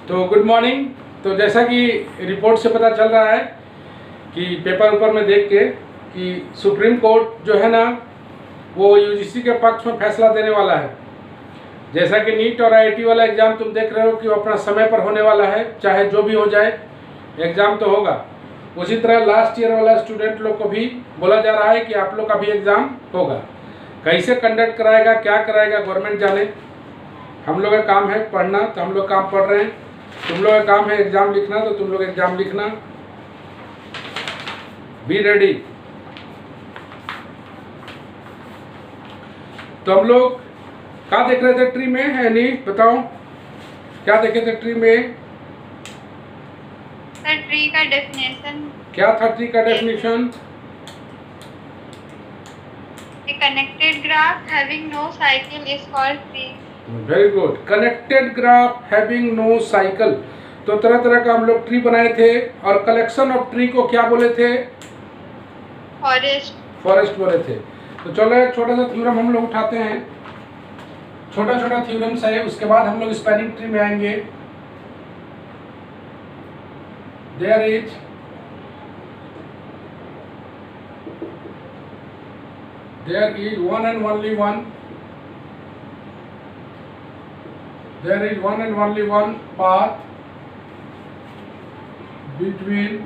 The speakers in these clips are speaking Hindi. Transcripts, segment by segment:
तो गुड मॉर्निंग। तो जैसा कि रिपोर्ट से पता चल रहा है कि पेपर ऊपर में देख के कि सुप्रीम कोर्ट जो है ना वो यूजीसी के पक्ष में फैसला देने वाला है। जैसा कि नीट और आईआईटी वाला एग्ज़ाम तुम देख रहे हो कि वो अपना समय पर होने वाला है, चाहे जो भी हो जाए एग्ज़ाम तो होगा। उसी तरह लास्ट ईयर वाला स्टूडेंट लोग को भी बोला जा रहा है कि आप लोग का भी एग्ज़ाम होगा। कैसे कंडक्ट कराएगा, क्या कराएगा, गवर्नमेंट जाने। हम लोग का काम है पढ़ना, तो हम लोग काम पढ़ रहे हैं। तुम लोग का काम है एग्ज़ाम लिखना, तो तुम लोग एग्ज़ाम लिखना। Be ready. तो हम लोग क्या देख रहे थे ट्री में, है नहीं बताओ क्या देखे थे ट्री में? सर ट्री का डेफिनेशन क्या था ट्री का definition? A connected graph having no cycle is called tree. Very good. Connected graph having no cycle. तो तरह तरह का हम लोग ट्री बनाए थे और कलेक्शन ऑफ ट्री को क्या बोले थे? फॉरेस्ट बोले थे। तो चलो एक छोटा सा थ्योरम हम लोग उठाते हैं। छोटा छोटा थ्योरम्स है, उसके बाद हम लोग स्पैनिंग ट्री में आएंगे। There is one and only one. There is one and only one path between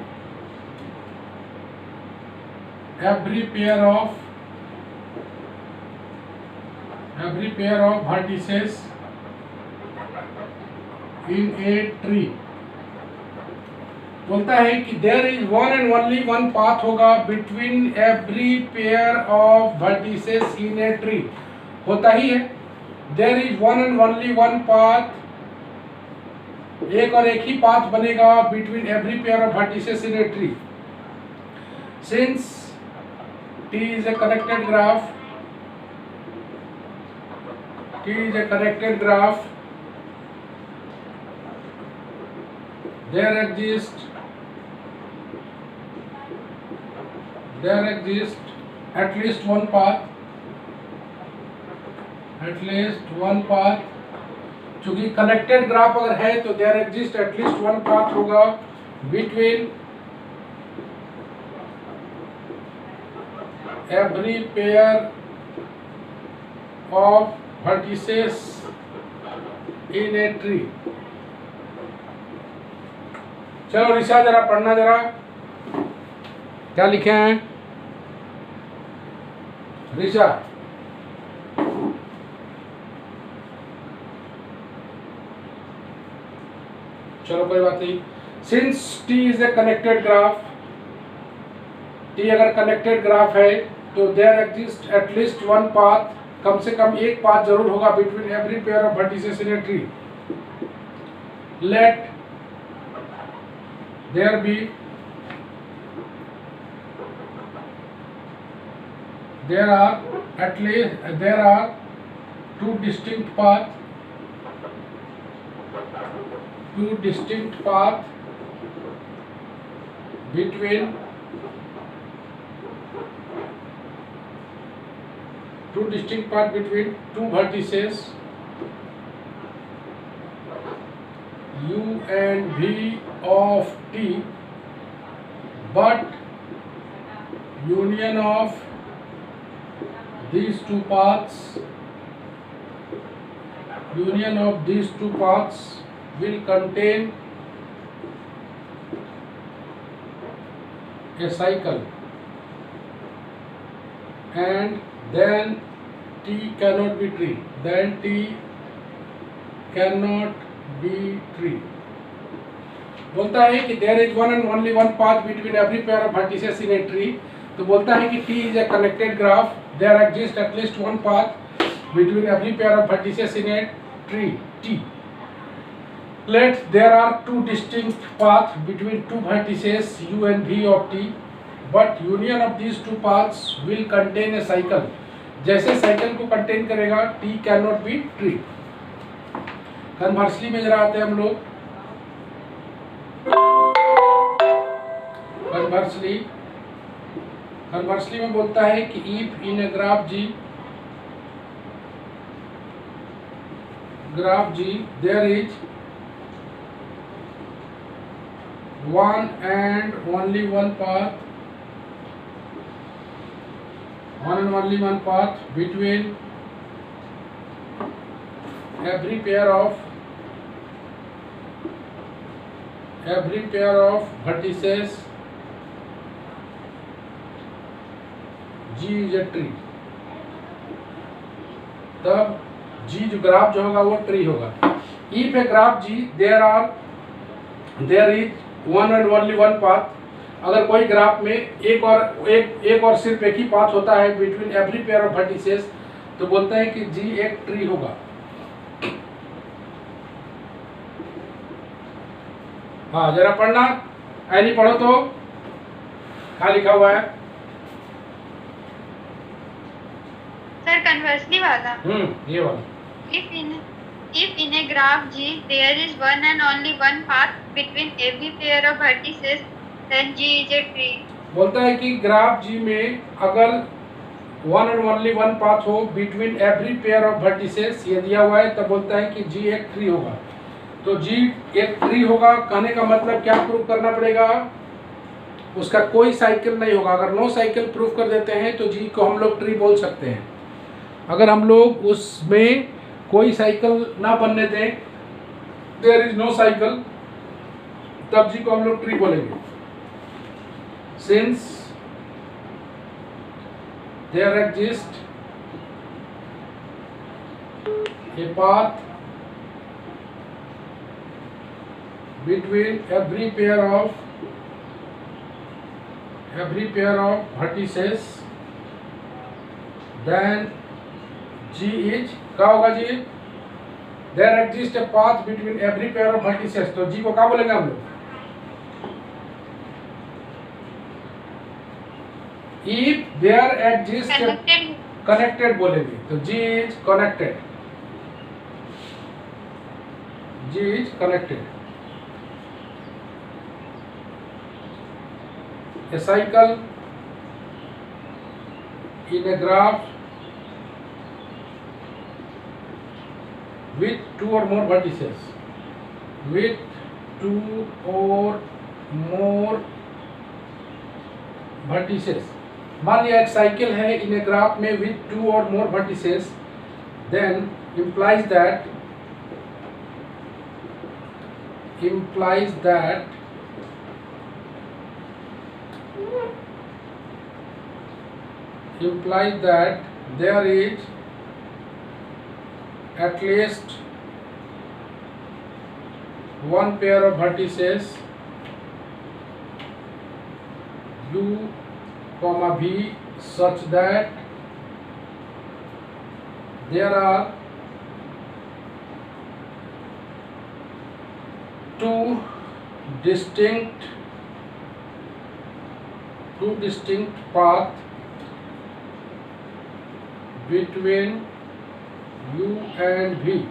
every pair of vertices in a tree. बोलता है कि there is one and only one path होगा between every pair of vertices in a tree. होता ही है। There is one and only one path, एक और एक ही पाथ बनेगा between every pair of vertices in a tree. Since T is a connected graph, there exists at least one path, चूंकि कनेक्टेड ग्राफ अगर है तो there exists at least one path होगा between every pair of vertices in a tree. चलो ऋषा जरा पढ़ना, जरा क्या लिखे हैं ऋषा? चलो कोई बात नहीं। Since T is a connected graph, T अगर कनेक्टेड ग्राफ है तो there exist at least one path, कम से कम एक पाथ जरूर होगा between every pair of vertices in a tree. Let there be there are two distinct path between two vertices U and V of T, but union of these two paths will contain a cycle, and then T cannot be tree. बोलता है कि there is one and only one path between every pair of vertices in a tree. तो बोलता है कि T is a connected graph, there exist at least one path between every pair of vertices in a tree T. Let there are two distinct paths between two vertices U and V of T, but union of these two paths will contain a cycle. जैसे साइकिल को कंटेन करेगा T cannot be tree. Conversely में जरा आते हैं हम लोग। कन्वर्सली में बोलता है कि if in a graph G there is one and only one path, one and only one path between every pair of vertices G is a tree. तब G जो ग्राफ जो होगा वो ट्री होगा. If a graph G there is one and only one path, अगर कोई ग्राफ में एक और सिर्फ एक ही पाथ होता है between every pair of vertices, तो बोलते हैं कि G एक ट्री होगा. हाँ, जरा पढ़ना, ऐ नहीं पढ़ो तो क्या लिखा हुआ है. सर कन्वर्सली वाला. ये वाला. If in a graph G there is one and only one path between every pair of vertices, then G is a tree. बोलता है कि ग्राफ G में अगर one and only one path हो between every pair of vertices, ये दिया हुआ है, तब बोलता है कि G एक ट्री होगा. तो G एक ट्री होगा कहने का मतलब क्या प्रूव करना पड़ेगा, उसका कोई साइकिल नहीं होगा. अगर नो साइकिल प्रूव कर देते हैं तो G को हम लोग ट्री बोल सकते हैं. अगर हम लोग उसमें कोई साइकिल ना बनने दें, देयर इज नो साइकिल, तब G को हम लोग ट्री बोलेंगे. Since there exist a path between every pair of vertices, then G is क्या होगा जी. There exists a path between every pair of vertices, तो G को क्या बोलेंगे हम लोग. If there exists connected बोलेंगे, तो G is connected. G is connected. A cycle in a graph with two or more vertices, मान लिया एक साइकिल है इन ए ग्राफ में विथ टू और more vertices, then implies that there is at least one pair of vertices U, V such that there are two distinct paths between U and V.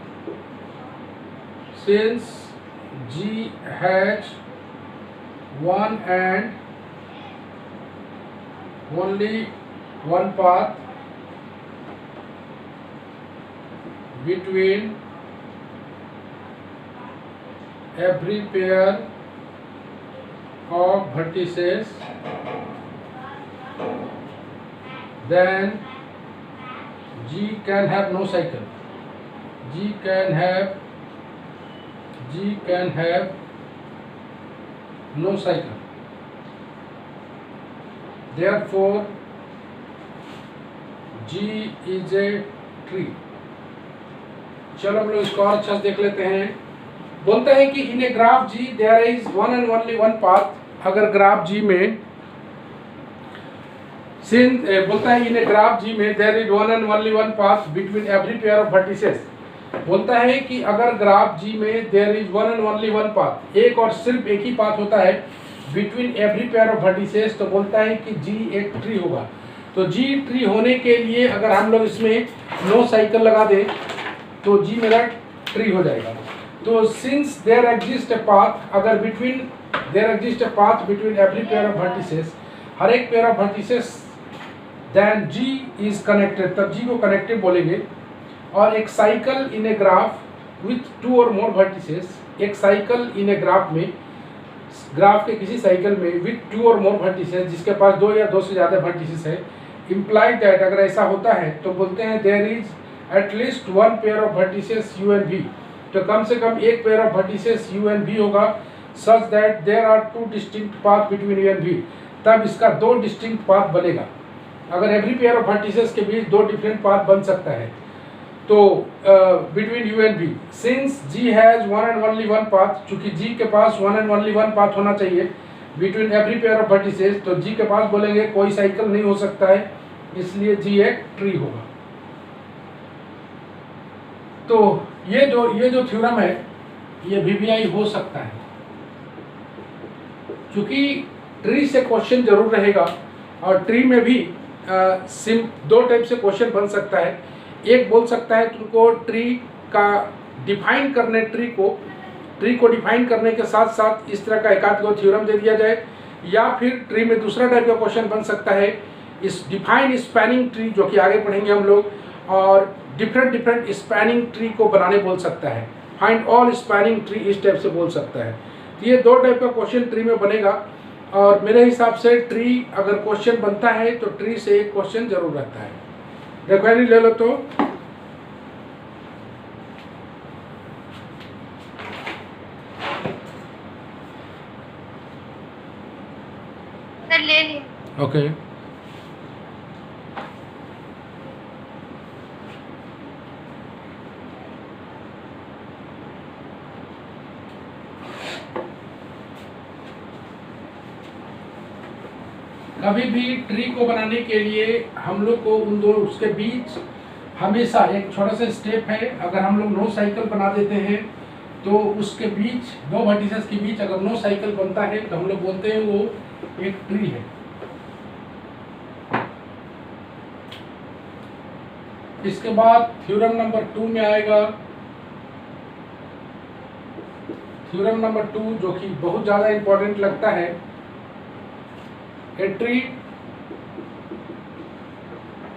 Since G has one and only one path between every pair of vertices, then G can have no cycle. G can have no cycle. Therefore, G is a tree. चलो हम लोग इसको और अच्छा से देख लेते हैं. बोलता है कि in a graph G there is one and only one path. अगर ग्राफ G में बोलता है इन ए ग्राफ G में there is one and only one path between every pair of vertices. बोलता है कि अगर ग्राफ G में there is one and only one path, एक और सिर्फ एक ही पाथ होता है between every pair of vertices, तो बोलता है कि G एक ट्री होगा. तो G ट्री होने के लिए अगर हम लोग इसमें नो साइकिल लगा दें तो G मेरा ट्री हो जाएगा. तो since there exist a path, अगर there exist a path between every pair of vertices, हर एक pair of vertices, then G is connected, तब G को कनेक्टेड बोलेंगे. और एक cycle in a graph with two और मोर वर्टिसेस, एक साइकिल इन ए ग्राफ में ग्राफ के किसी साइकिल में विथ 2 और मोर वर्टिसेस, जिसके पास 2 या 2 से ज़्यादा वर्टिसेस है, इम्प्लाइड दैट, अगर ऐसा होता है तो बोलते हैं there is at least 1 pair of vertices u and v, तो कम से कम एक pair of vertices u and v होगा, such that there are 2 distinct path between u and v, तब इसका 2 डिस्टिंक्ट पाथ बनेगा। अगर एवरी पेयर ऑफ वर्टिसेस के बीच 2 डिफरेंट पाथ बन सकता है तो between u and v, since g has one and only one path, चूंकि g के पास one and only one path होना चाहिए between every pair of vertices, तो g के पास बोलेंगे कोई साइकिल नहीं हो सकता है, इसलिए g एक ट्री होगा। तो ये जो थ्योरम है ये VBI हो सकता है, क्योंकि ट्री से क्वेश्चन जरूर रहेगा, और ट्री में भी 2 टाइप से क्वेश्चन बन सकता है। एक बोल सकता है तुमको ट्री का डिफाइन करने, ट्री को डिफाइन करने के साथ साथ इस तरह का एक आध थ्योरम दे दिया जाए, या फिर ट्री में दूसरा टाइप का क्वेश्चन बन सकता है इस डिफाइन स्पैनिंग ट्री, जो कि आगे पढ़ेंगे हम लोग, और डिफरेंट स्पैनिंग ट्री को बनाने बोल सकता है, फाइंड ऑल स्पैनिंग ट्री, इस टाइप से बोल सकता है। तो ये 2 टाइप का क्वेश्चन ट्री में बनेगा, और मेरे हिसाब से ट्री अगर क्वेश्चन बनता है तो ट्री से एक क्वेश्चन जरूर रहता है। देखो यानी ले लो तो सर ले लिया। ओके कभी भी ट्री को बनाने के लिए हम लोग को उन दो उसके बीच हमेशा एक छोटा सा स्टेप है। अगर हम लोग नो साइकिल बना देते हैं तो उसके बीच 2 वर्टिसेस के बीच अगर नो साइकिल बनता है तो हम लोग बोलते हैं वो एक ट्री है। इसके बाद थ्योरम नंबर 2 में आएगा, थ्योरम नंबर 2 जो कि बहुत ज़्यादा इंपॉर्टेंट लगता है। ए ट्री,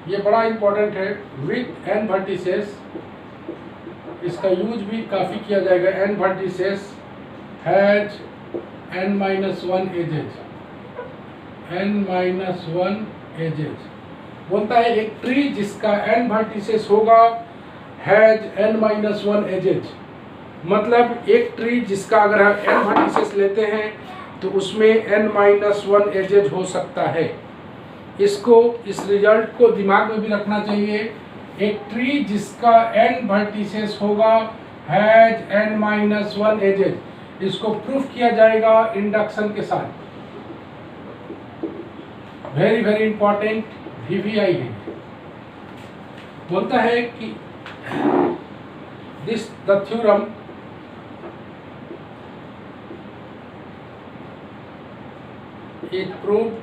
ये बड़ा इंपॉर्टेंट है, विथ n वर्टिसेस, इसका यूज भी काफ़ी किया जाएगा। n vertices has n-1 edges, n-1 edges बोलता है एक ट्री जिसका n वर्टिसेस होगा हैज n-1 एजेज, मतलब एक ट्री जिसका अगर हम n वर्टिसेस लेते हैं तो उसमें n-1 एजेज हो सकता है। इसको, इस रिजल्ट को दिमाग में भी रखना चाहिए। एक ट्री जिसका n वर्टिसेस होगा हैज n-1 एजेज, इसको प्रूफ किया जाएगा इंडक्शन के साथ। वेरी इंपॉर्टेंट VBI है। बोलता है कि this the theorem is proved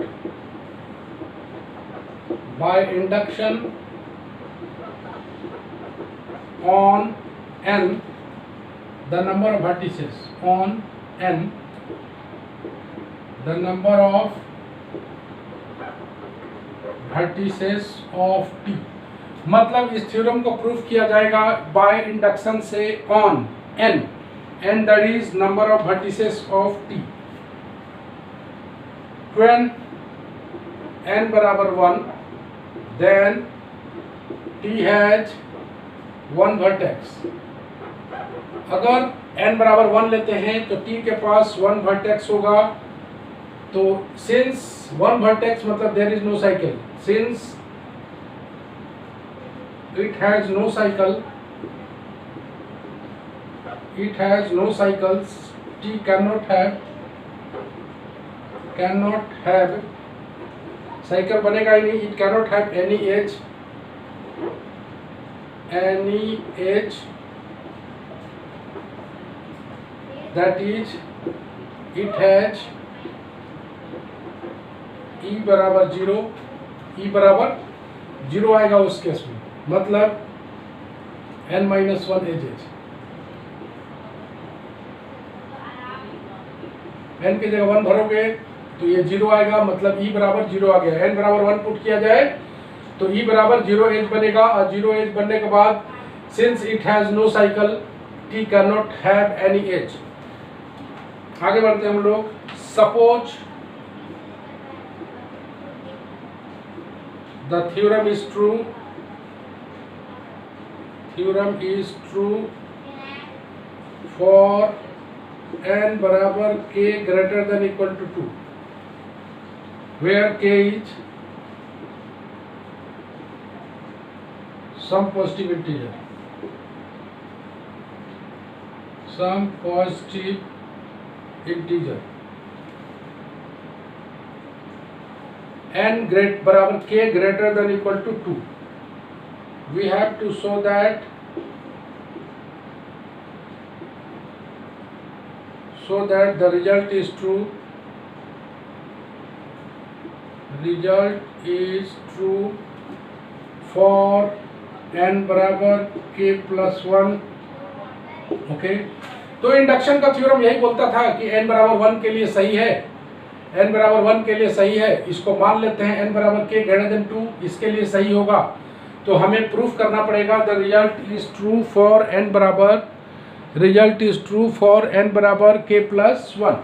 by induction on n the number of vertices, on n the number of vertices of T, मतलब इस थ्योरम को प्रूफ किया जाएगा बाय इंडक्शन से on n, n that is number of vertices of T, when n बराबर 1 then T has 1 vertex। अगर n बराबर 1 लेते हैं तो T के पास 1 vertex होगा। तो since 1 vertex मतलब there is no cycle, since it has no cycle, it has no cycles, T cannot have cycle बनेगा ही नहीं, it cannot have any edge that is it has E बराबर 0, E बराबर 0 आएगा उस केस में, मतलब n-1 एजेज, n की जगह 1 भरोगे तो ये 0 आएगा, मतलब E बराबर 0 आ गया। n बराबर 1 पुट किया जाए तो E बराबर 0 एज बनेगा, और 0 एज बनने के बाद since it has no cycle T can not have any edge. आगे बढ़ते हैं हम लोग। suppose the theorem is true for n बराबर k greater than equal to 2, where k is some positive integer, n बराबर k greater than equal to 2. We have to show that the result is true. For n बराबर k plus 1. ओके, तो इंडक्शन का थ्योरम यही बोलता था कि n बराबर 1 के लिए सही है, n बराबर 1 के लिए सही है। इसको मान लेते हैं n बराबर k ग्रेटर देन 2, इसके लिए सही होगा। तो हमें प्रूफ करना पड़ेगा the result is true for n बराबर k plus 1.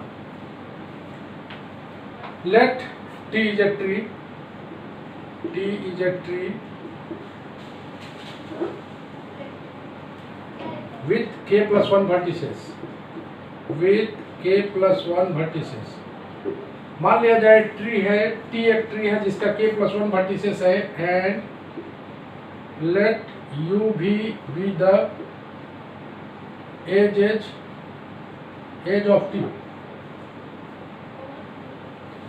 Let t is a tree with k plus 1 vertices. मान लिया जाए ट्री है, t एक ट्री है जिसका k plus 1 vertices है, and let u भी be the edge of t.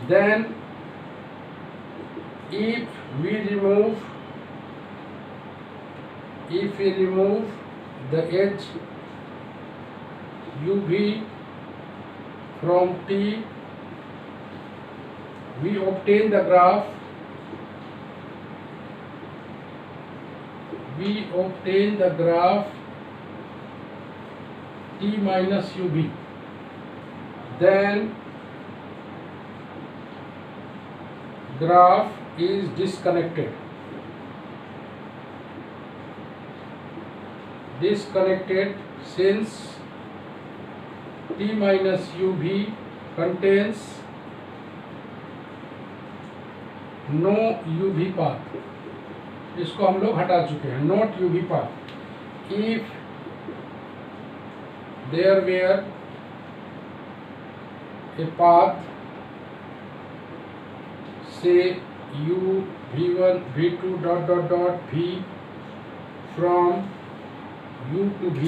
Then if we remove the edge uv from t, we obtain the graph t minus uv. Then graph is disconnected since t minus uv contains no uv path. इसको हम लोग हटा चुके हैं, not uv path. If there were a path, say u v1 v2 dot dot dot v from u to v,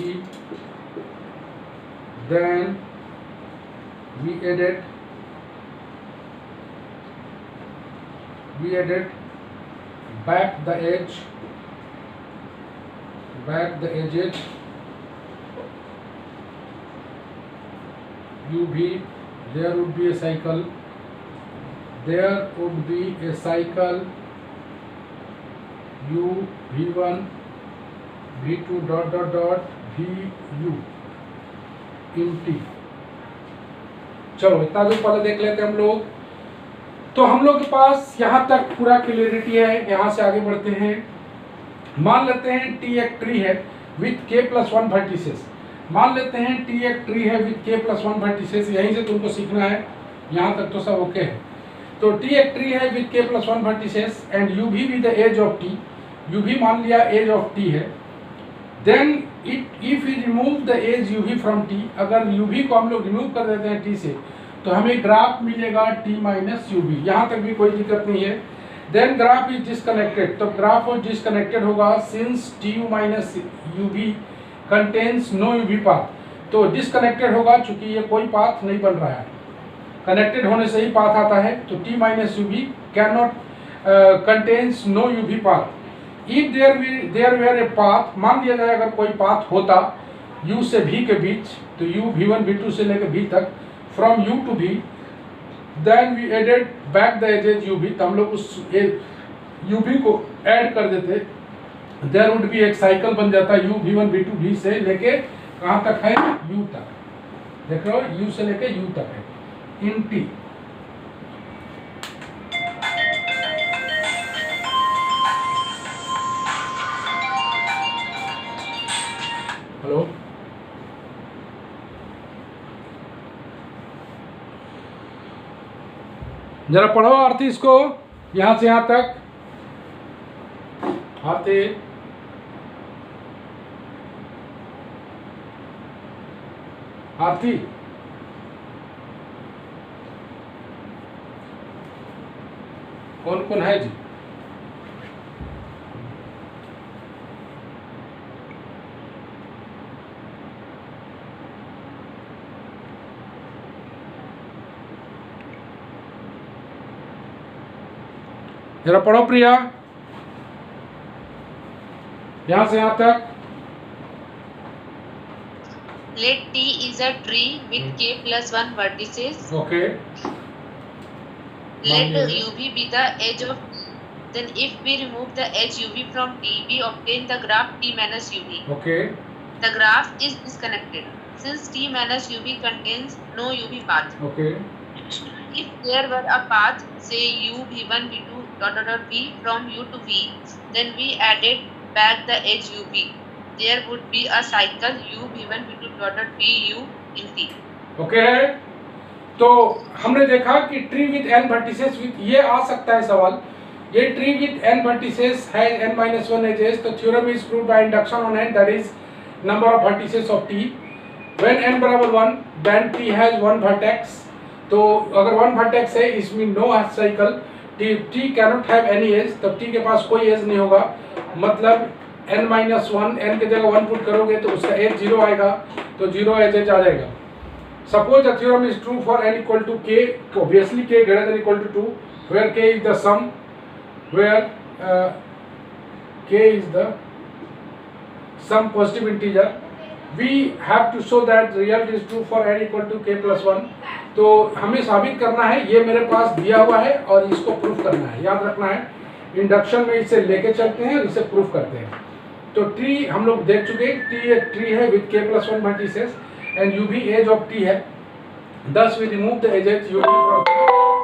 then we added back the edges. uv, there would be a cycle u v1 v2 dot dot dot vu in t. चलो इतना दूर पहले देख लेते हैं हम लोग। तो हम लोग के पास यहाँ तक पूरा क्लियरिटी है, यहाँ से आगे बढ़ते हैं। मान लेते हैं t एक ट्री है विथ k plus 1 vertices। मान लेते हैं t एक ट्री है विथ k plus 1 vertices। यहीं से तुमको सीखना है, यहाँ तक तो सब ओके है। तो t एक ट्री है with k plus 1 vertices and u भी with the edge of t, u भी मान लिया एज ऑफ t है। Then if we remove the edge u v from t, अगर u v को हम लोग रिमूव कर देते हैं t से, तो हमें ग्राफ मिलेगा t माइनस u v। यहाँ तक भी कोई दिक्कत नहीं है। देन ग्राफ इज डिसकनेक्टेड, तो ग्राफ डिसकनेक्टेड होगा since tu minus u v contains no u v path. तो डिसकनेक्टेड होगा चूंकि ये कोई पाथ नहीं बन रहा है, कनेक्टेड होने से ही पाथ आता है। तो t minus u v can not contains no u v path. If there were a path, मान लिया जाए अगर कोई पाथ होता u से v के बीच, तो u v1 v2 से लेकर v तक, from u to v, then we added back the edges u v, तो हम लोग उस u v को ऐड कर देते, देयर वुड बी एक साइकिल बन जाता u v1 v2 v से लेके कहाँ तक है u तक। देख रहे हो, u से लेके u तक है इन t। हेलो, जरा पढ़ो आरती इसको, यहाँ से यहाँ तक। आरती आरती कौन कौन है जी? जरा पढ़ो प्रिया, यहाँ से यहाँ तक। Let T is a tree with K plus 1 vertices. Okay, Let UV be the edge of T. Then if we remove the edge UV from T, we obtain the graph T minus UV. Okay, The graph is disconnected since T minus UV contains no UV path. Okay, If there were a path, say U, V1, V2, V from U to V, then we added back the edge UV. There would be a cycle U, V1, V2, V, U in T. Okay है। तो हमने देखा कि tree with n vertices with, ये आ सकता है सवाल, ये ट्री विथ n वर्टिसेस है n minus 1 edges, तो theorem is proved by induction on n, that is number of vertices of t। When n बराबर 1 then t has one vertex, तो अगर वन वर्टेक्स है इसमें no cycle, t cannot have any edge, तब t के पास कोई एज नहीं होगा, मतलब n minus 1, n के जगह 1 पुट करोगे तो उसका एज 0 आएगा, तो 0 एज आ जाएगा। Suppose the theorem is true for n equal to k, obviously k greater than equal to 2, where k is the sum, where k is the some positive integer. We have to show that the result is true for n equal to k plus 1. तो हमें साबित करना है, ये मेरे पास दिया हुआ है और इसको प्रूफ करना है, याद रखना है। इंडक्शन में इसे लेके चलते हैं और इसे प्रूफ करते हैं। तो ट्री हम लोग देख चुके, टी एक ट्री है with k plus 1 vertices and UV edge of T है, thus we remove the edges UV from T।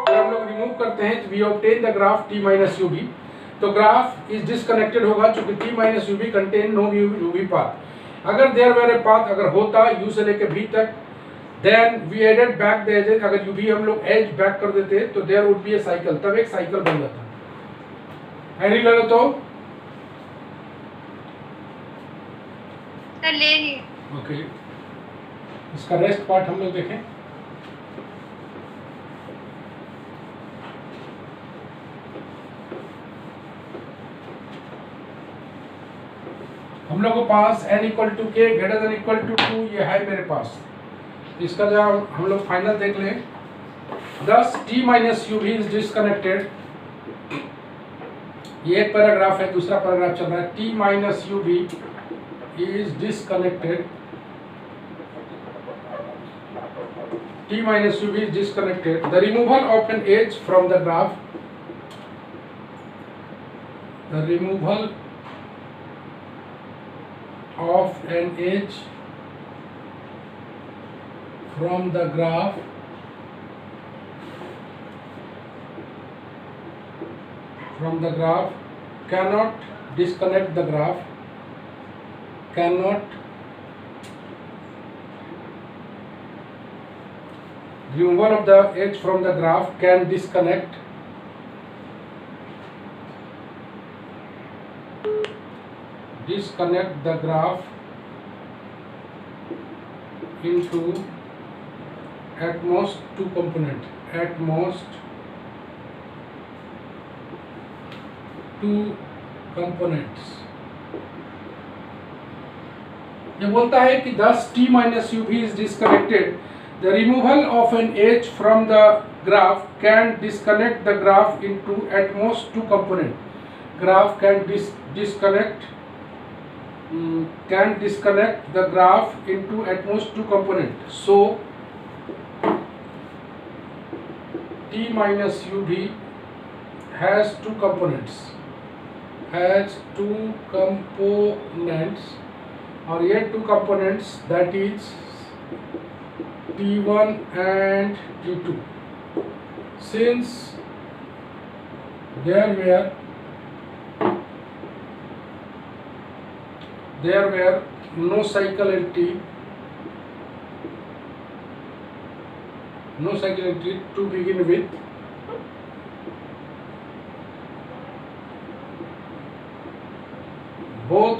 जब हम लोग रिमूव करते हैं we obtain the graph T minus UV, तो ग्राफ इज डिसकनेक्टेड होगा चूंकि T minus UV contain no UV path। अगर देयर were a path, अगर होता U से लेके V तक, then we added back the edges, अगर UV हम लोग edge back कर देते तो there would be a cycle, तब एक साइकिल बन जाता। एनी लगा तो ले रही ओके, इसका रेस्ट पार्ट हम लोग देखें। हम लोगों के पास n इक्वल टू के ग्रेटर देन इक्वल टू 2 ये है मेरे पास, इसका जब हम लोग फाइनल देख लें, thus t minus UV is disconnected, ये एक पैराग्राफ है, दूसरा पैराग्राफ चल रहा है, t minus UV is disconnected, T minus UV is disconnected. The removal of an edge from the graph, the removal of an edge from the graph cannot disconnect the graph, cannot removal of the edge from the graph can disconnect the graph into at most two components, at most two components। ये बोलता है कि thus T minus UV is disconnected, the removal of an edge from the graph can disconnect the graph into at most two components। Graph can disconnect the graph into at most two components। So T minus UV has two components, और ये two components that is T1 and T2। Since there were no cycle in T, to begin with,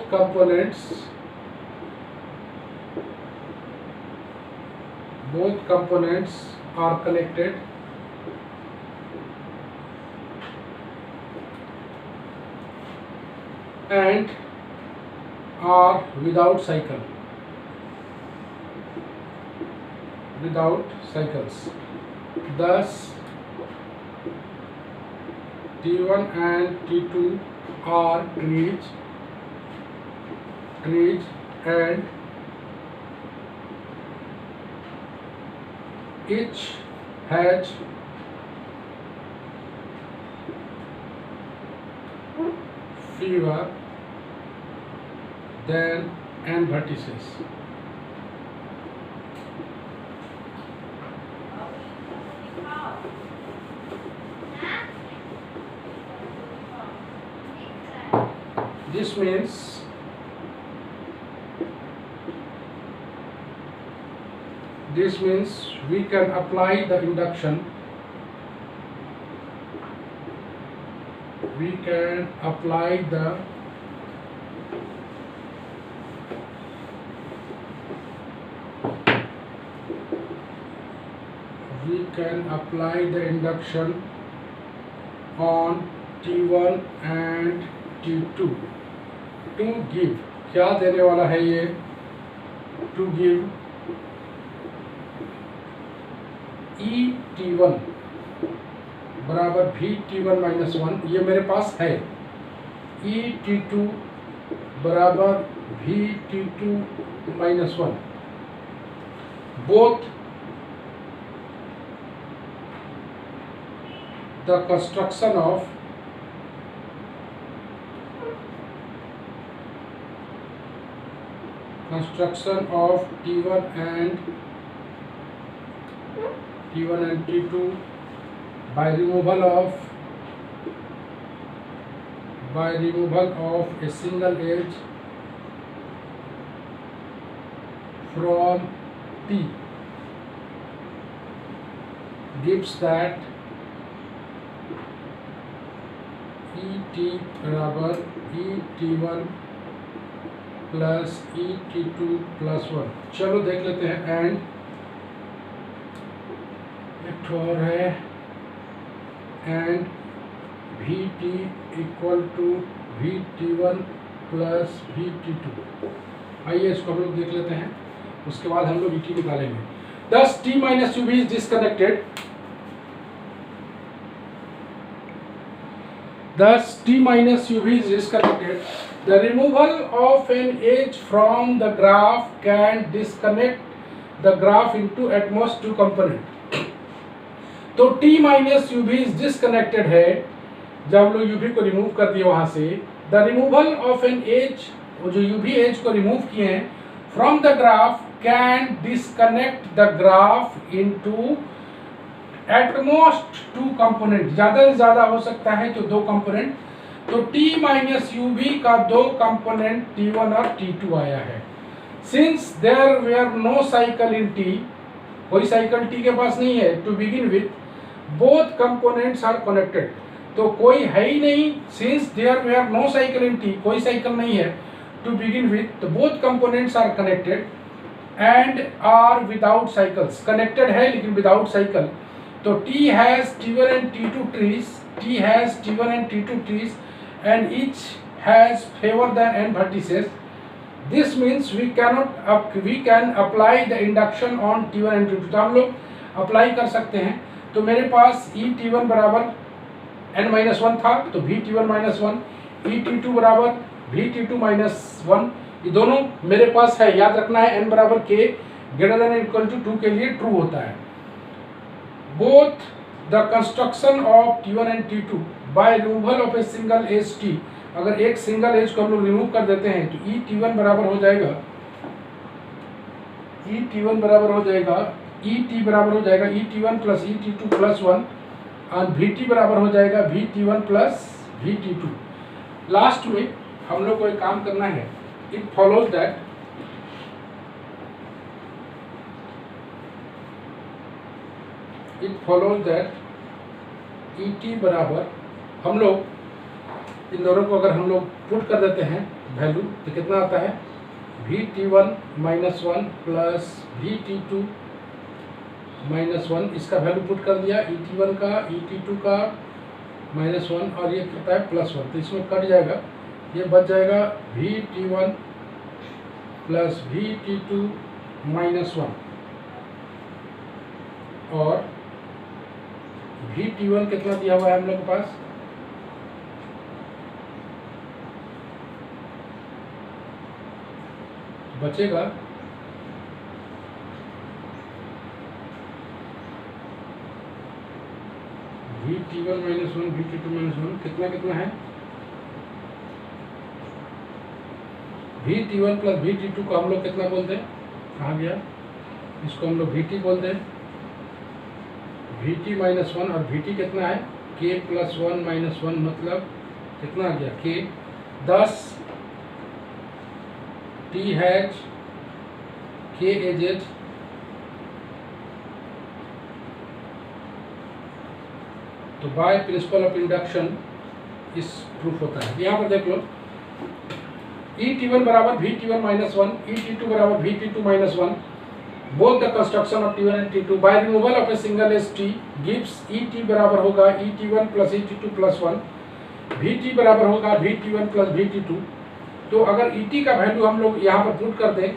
components are connected and are without cycles. Thus T1 and T2 are trees and each has fewer than n vertices. This means we can apply the induction. We can apply the induction on T1 and T2 to give, क्या देने वाला है ये, to give E T1 बराबर V T1 माइनस 1, ये मेरे पास है, E T2 बराबर V T2 minus 1, both the construction of T1 and T2 by removal of a single edge from T gives that ET बराबर ET1 प्लस ET2 प्लस 1। चलो देख लेते हैं, एंड एक और है, and VT equal to VT1 plus VT2। आइए इसको हम लोग देख लेते हैं, उसके बाद हम लोग ET निकालेंगे। Thus T minus UV is disconnected. The removal of an edge from the graph can disconnect the graph into at most two components. तो T minus UV is disconnected है, जब हम लोग UV को रिमूव कर दिए वहां से, the removal of an edge, वो जो UV edge को रिमूव किए हैं from the graph can disconnect the graph into at most two component, ज़्यादा से ज़्यादा हो सकता है तो दो कंपोनेंट। तो T माइनस UV का दो कंपोनेंट T1 और T2 आया है। Since there were no cycle in T, कोई साइकिल T के पास नहीं है, to begin with both components are connected, तो कोई है ही नहीं, since there were no cycle in T, कोई साइकिल नहीं है to begin with, तो both components are connected and are without cycles, connected है लेकिन without cycle। तो T has T1 and T2 trees, and each has fewer than n vertices. This means we can apply the induction on T1 and T2। तो हम लोग अप्लाई कर सकते हैं। तो मेरे पास E T1 बराबर n-1 था, तो V T1 minus 1, E T2 बराबर V T2 माइनस 1, ये दोनों मेरे पास है। याद रखना है n बराबर k greater than equal to 2 के लिए ट्रू होता है। Both the construction of T1 and T2 by removal of a single edge T, अगर एक सिंगल एज को हम लोग रिमूव कर देते हैं तो E T1 बराबर हो जाएगा E T1 बराबर हो जाएगा E T1 plus E T2 plus 1, और V T बराबर हो जाएगा V T1 plus V T2। Last में हम लोग को एक काम करना है, इट फॉलोज दैट ET बराबर, हम लोग इन दोनों को अगर हम लोग पुट कर देते हैं वैल्यू, तो कितना आता है VT1 -1 प्लस VT2 -1, इसका वैल्यू पुट कर दिया, ET1 का ET2 का -1 और ये कितना है +1, तो इसमें कट जाएगा, ये बच जाएगा VT1 प्लस VT2 -1 और VT1 कितना दिया हुआ है हम लोग के पास, बचेगा VT1 -1 VT2 -1 कितना कितना है, VT1 प्लस VT2 को हम लोग कितना बोलते हैं, कहाँ गया, इसको हम लोग VT बोलते हैं, VT -1 और VT कितना है K + 1 - 1 मतलब कितना आ गया K 10 TH KHH तो बाय प्रिंसिपल ऑफ इंडक्शन इस प्रूफ होता है। यहाँ पर देख लो ET1 बराबर VT1 -1, ET2 बराबर VT2 -1, both the construction of T1 and T2 by removal of a single edge T gives ET बराबर होगा ET1 plus ET2 plus 1, VT बराबर होगा VT1 प्लस VT2। तो अगर ET का वैल्यू हम लोग यहाँ पर पुट कर दें,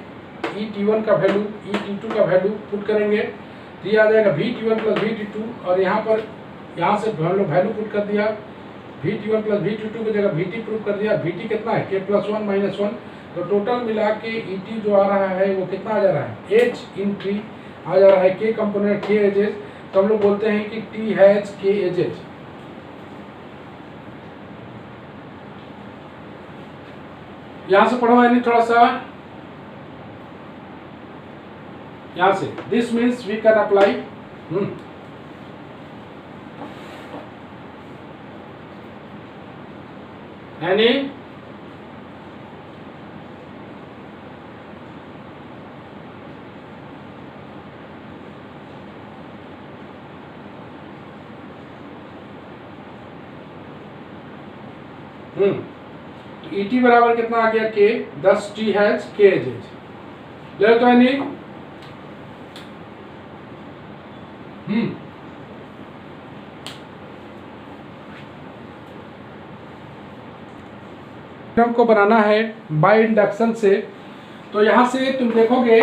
ET1 का वैल्यू ET2 का वैल्यू पुट करेंगे तो ये आ जाएगा VT1 प्लस VT2 और यहाँ से हम लोग वैल्यू पुट कर दिया VT1 प्लस VT2 की जगह VT प्रूव कर दिया, VT कितना है K + 1 - 1, तो टोटल मिला के ET जो आ रहा है वो कितना आ जा रहा है H इन T आ जा रहा है, K कंपोनेंट K एजेज, तो हम लोग बोलते हैं कि TH K एजेज। यहाँ से पढ़ो यानी थोड़ा सा यहाँ से, this means we can apply any तो ET बराबर कितना आ गया K 10 TH K एजेज ले तो यानी को बनाना है बाय इंडक्शन से, तो यहाँ से तुम देखोगे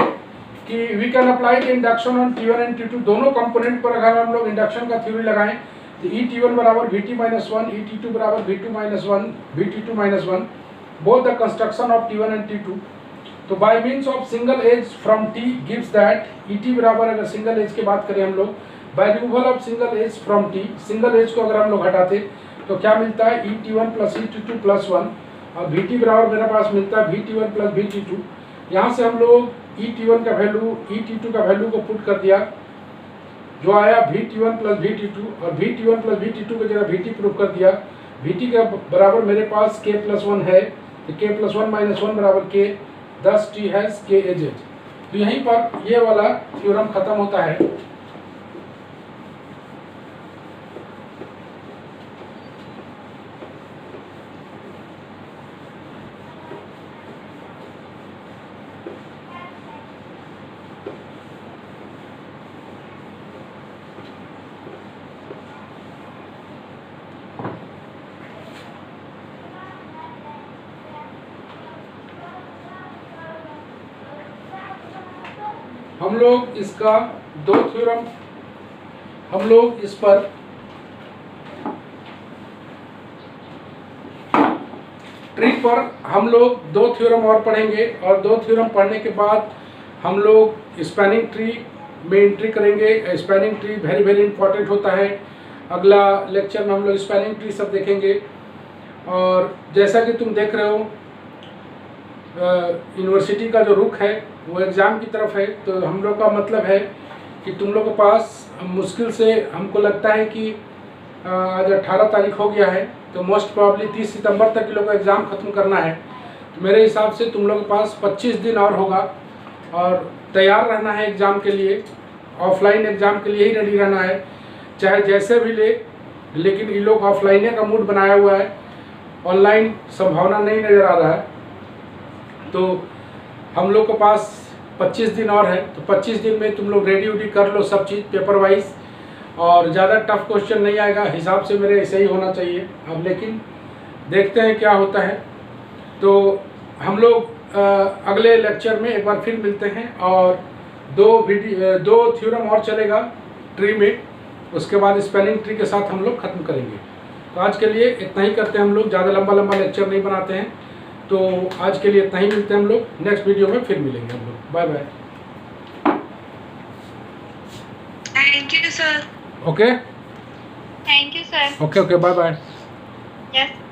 कि we can apply the induction on T1 and T2 दोनों कंपोनेंट पर अगर हम लोग इंडक्शन का थ्योरी लगाएं तो ET1 बराबर VT -1 ET2 बराबर VT -1 VT2 -1 both the construction of T1 and T2। तो by means of single edge from T gives that ET बराबर, अगर सिंगल एज की बात करें हम लोग, by removal of single edge from T, single edge को अगर हम लोग हटाते तो क्या मिलता है ET1 प्लस ET2 प्लस 1 और VT बराबर मेरे पास मिलता है VT1 प्लस VT2। यहाँ से हम लोग ET1 का वैल्यू ET2 का वैल्यू को पुट कर दिया, जो आया VT1 प्लस VT2 और VT1 प्लस VT2 की जगह VT प्रूफ कर दिया, VT का बराबर मेरे पास K + 1 है, तो K + 1 - 1 बराबर K 10 TH K एजेज। तो यहीं पर ये वाला थ्योरम खत्म होता है। हम लोग इसका दो थ्योरम, हम लोग इस पर ट्री पर हम लोग दो थ्योरम और पढ़ेंगे और दो थ्योरम पढ़ने के बाद हम लोग स्पैनिंग ट्री में एंट्री करेंगे। Spanning tree very very important होता है। अगला लेक्चर में हम लोग स्पैनिंग ट्री सब देखेंगे। और जैसा कि तुम देख रहे हो यूनिवर्सिटी का जो रुख है वो एग्ज़ाम की तरफ है, तो हम लोग का मतलब है कि तुम लोग के पास मुश्किल से हमको लगता है कि आज 18 तारीख हो गया है, तो मोस्ट प्रॉब्ली 30 सितंबर तक लोग का एग्ज़ाम ख़त्म करना है। तो मेरे हिसाब से तुम लोग के पास 25 दिन और होगा और तैयार रहना है एग्ज़ाम के लिए। ऑफलाइन एग्ज़ाम के लिए ही रेडी रहना है, चाहे जैसे भी ले, लेकिन ये लोग ऑफलाइने का मूड बनाया हुआ है, ऑनलाइन संभावना नहीं नज़र आ रहा है। तो हम लोग के पास 25 दिन और है, तो 25 दिन में तुम लोग रेडी उडी कर लो सब चीज़ पेपर वाइज, और ज़्यादा टफ क्वेश्चन नहीं आएगा, हिसाब से मेरे ऐसे ही होना चाहिए। अब लेकिन देखते हैं क्या होता है। तो हम लोग अगले लेक्चर में एक बार फिर मिलते हैं, और दो थ्योरम और चलेगा ट्री में, उसके बाद स्पेलिंग ट्री के साथ हम लोग ख़त्म करेंगे। तो आज के लिए इतना ही करते हैं हम लोग, ज़्यादा लंबा लेक्चर नहीं बनाते हैं। तो आज के लिए इतना ही, मिलते हैं हम लोग नेक्स्ट वीडियो में, फिर मिलेंगे हम लोग। Bye bye. Thank you sir. Okay thank you sir. Okay bye bye. Yes.